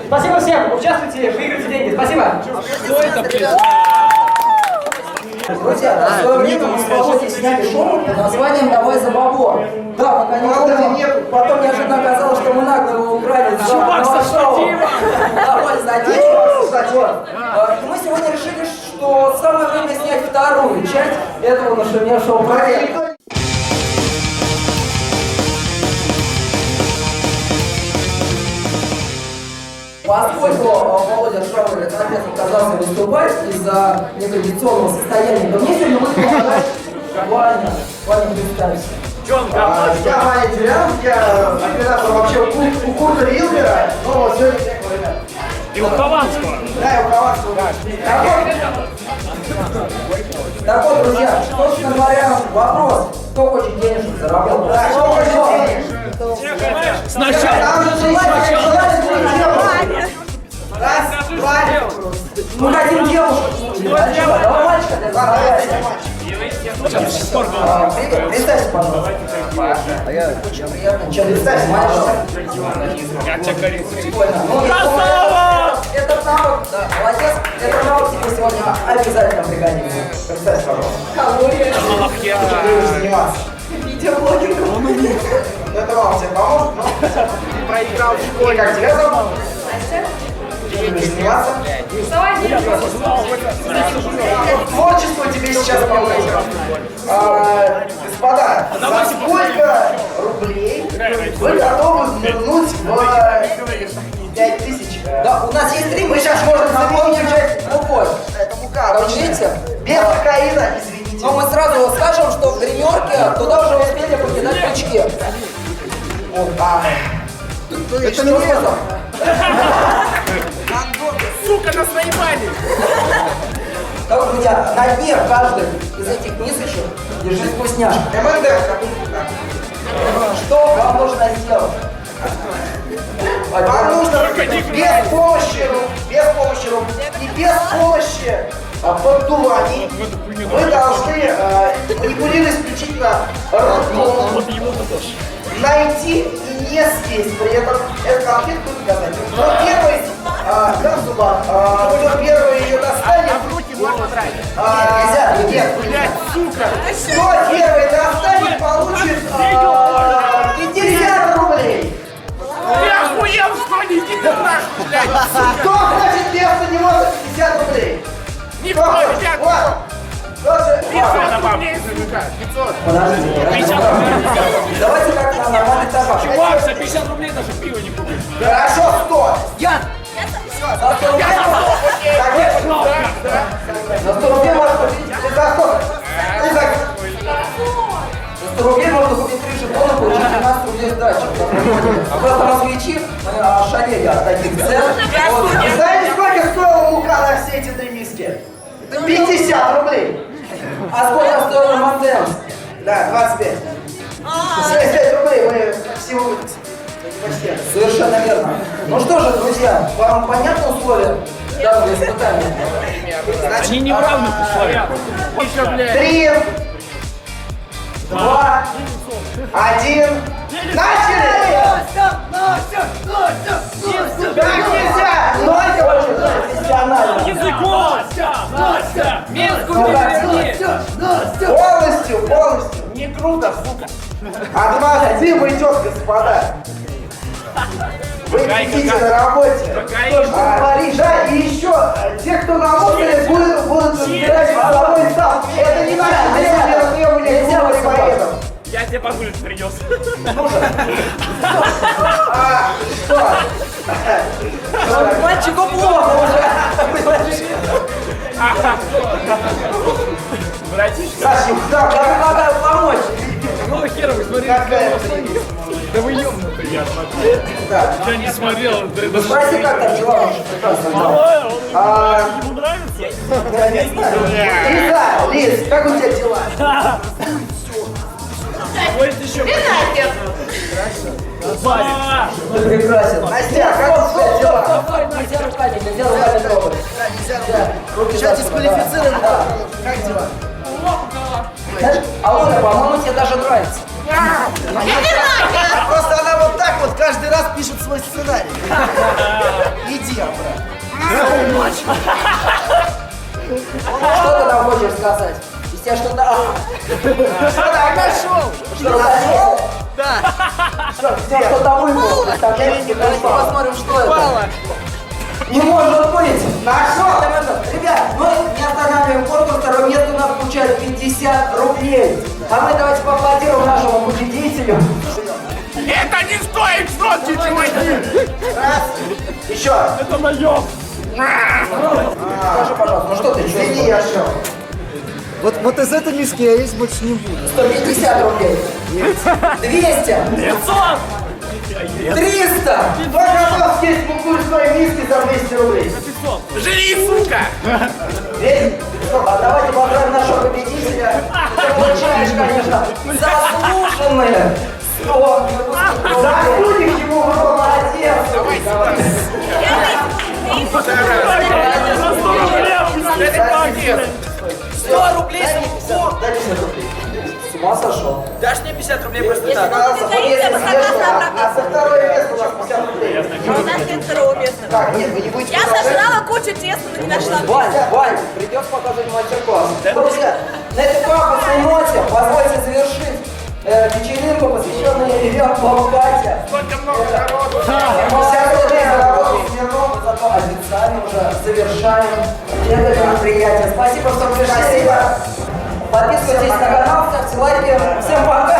Спасибо всем, участвуйте, выиграйте деньги. Спасибо. Что это, блин? Друзья, в свое время мы с Володей сняли шоу под названием «Давай за бабло». Да, мы, конечно, потом неожиданно оказалось, что мы нагло его украли за шоу. «Давай за деньги». И мы сегодня решили, что самое время снять вторую часть этого нашумевшего проекта. Поскольку Володя Шаурин наконец отказался выступать из-за некондиционного состояния, то мне сегодня будет помогать Ваня. Ваня, представься. Я Ваня Терян, я оператор вообще у Курта Рилбера, но сегодня всех ребят. И у Хованского. Да, и у Хованского. Так вот, друзья, собственно говоря, вопрос, кто хочет денежек заработать? Да, кто хочет денег? Сначала. Там же желательно раз, два, Мы хотим девушку. Давай мальчика для заработать. Представься, пожалуйста. Очень приятно. Чем представься, Я тебя корицу. Красава! Это навык, да, молодец. Это навык тебе сегодня обязательно пригодится. представь, пожалуйста. Калория. Ты будешь заниматься. Видеоблогингом. Это вам тебе поможет, но ты проиграл в школе. Как тебя зовут? Ты будешь заниматься? Творчество тебе сейчас поможет. Господа, за сколько рублей вы готовы нырнуть в 5000? Да, у нас есть 3, мы сейчас можем заполнить часть мукой. Это мука, Видите? без кокаина, извините. Но мы сразу скажем, что в гримерке туда уже успели покидать крючки. Это не вызов. Сука, нас наебали! Так вот, друзья, на дне каждой из этих мисочек лежит вкусняшка. Что вам нужно сделать? Вам нужно без помощи рук и без помощи поддуваний вы должны, манипулируя исключительно ртом, найти и не съесть при этом этот конфет будет доказательным. Но первый, как в зубах, кто первый ее достанет, нет, Сука! кто первый достанет, получит 50 рублей. Ты охуел, что ли? Иди ты нахуй, блядь! Кто хочет вместо него за 50 рублей? Никто, ребят! Вот. Тоже. 500 рублей, сука! 500! Подождите, 50 рублей! давайте как на нормальный табак. Чувак, за 50 рублей даже пиво не купишь! Хорошо, 100. Ян! За 100 рублей за 100 рублей можно купить. Ты за сколько? Ты за... За 100 рублей можно купить 3 жетона, получить 12 рублей сдачи. Просто москвичи ошалели от таких цен. Вот. Знаете, сколько стоила мука на все эти 3 миски? 50 рублей. А сколько стоил Манденс? Да, 25. 75 рублей мы всего выпустили. Совершенно верно. Ну что же, друзья, вам понятно условия данного испытания? Они не в равных условиях. Еще, блядь. 3, 2, 1. Начали! Так нельзя! Ноль очень профессионально. Языком! Настя! Минску не Полностью. Не круто, сука! От вас дым идет, господа. Вы сидите на работе. Да, и еще те, кто на мусоре, будут разбирать половой став. Это не наше требование к поедам. Я тебе погулять принес. Что? Мальчику плохо уже. Братишка. Саша, Я предлагаю помочь. Ну хер вы смотрели. какая Да вы ёбнутый, я смотрю. Я не смотрел. Спроси, как там дела ваши прекрасно. Ему нравится? Я не знаю. Лиза, Лиз, как у тебя дела? Будет еще. Ты прекрасен. Настя, как у тебя дела? Нельзя руками трогать. Руки Сейчас за спину, дисквалифицирован. да. Как дела? Знаешь, Алона, по-моему, тебе даже нравится. Просто она вот так вот каждый раз пишет свой сценарий. И Что ты нам хочешь сказать? Из тебя что-то... Нашел! Что-то нашел? Да. Что-то выпало. Давайте посмотрим, что это. Не может быть! Нашел! Ребят, мы не останавливаем конкурс, второе место у нас получает 50 рублей. А мы давайте поаплодируем нашему победителю. Это не стоит сотки, чуваки! Раз. Еще. Это наеб! Скажи, пожалуйста, ну что ты, что? Извини, я шел. Вот из этой миски я есть больше не буду. 150 рублей. 200. 500! 300. Кто готов съесть муку из своей миски за 200 рублей? 500! Жри, сука! Весь? А давайте поздравим нашего победителя. Ты получаешь, конечно, заслуженные 100 рублей. Заходим ему в рот. Молодец. Давай сюда, сука! Давай. Это молодец! 100 рублей за муку. Дай 50 рублей. С ума сошел? Дашь мне 50 рублей просто так? А со второе место у нас 50 рублей. У нас нет второго места. Так, нет, вы не будете Я сожрала кучу теста, но не нашла. Вань, придется показать мастер-класс. Друзья, на этой пафосной ноте позвольте завершить вечеринку, посвященную Илье Бабкате. Сколько много народу! 50 рублей за работу Смирнова, зато официально уже завершаем это мероприятие. Спасибо, что пришли. Подписывайтесь на канал, ставьте лайки. Всем пока!